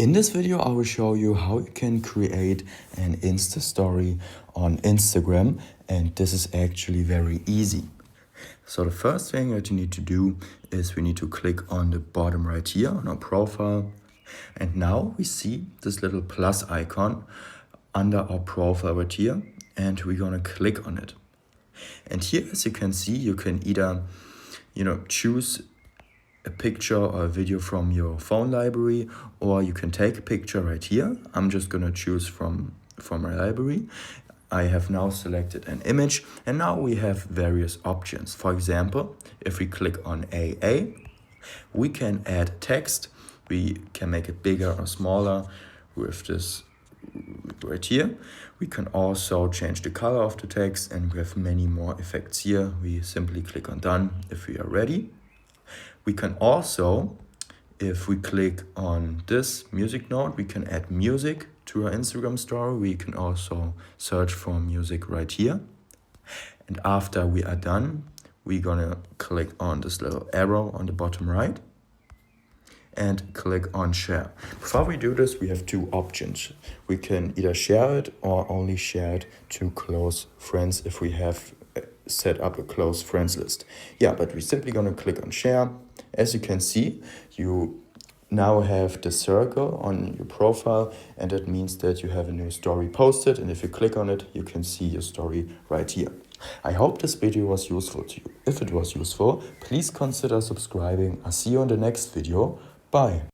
In this video, I will show you how you can create an Insta story on Instagram, and this is actually very easy. So the first thing that you need to do is we need to click on the bottom right here on our profile. And now we see this little plus icon under our profile right here, and we're gonna click on it. And here, as you can see, you can either, choose a picture or a video from your phone library, or you can take a picture right here. I'm just gonna choose from my library. I have now selected an image, and now we have various options. For example, if we click on AA, we can add text. We can make it bigger or smaller with this right here. We can also change the color of the text, and we have many more effects here. We simply click on done if we are ready. We can also, if we click on this music note, we can add music to our Instagram story. We can also search for music right here. And after we are done, we're gonna click on this little arrow on the bottom right and click on share. Before we do this, we have two options. We can either share it or only share it to close friends if we have set up a close friends list. Yeah, but we're simply gonna click on share. As you can see, you now have the circle on your profile, and that means that you have a new story posted, and if you click on it, you can see your story right here. I hope this video was useful to you. If it was useful, please consider subscribing. I'll see you in the next video. Bye.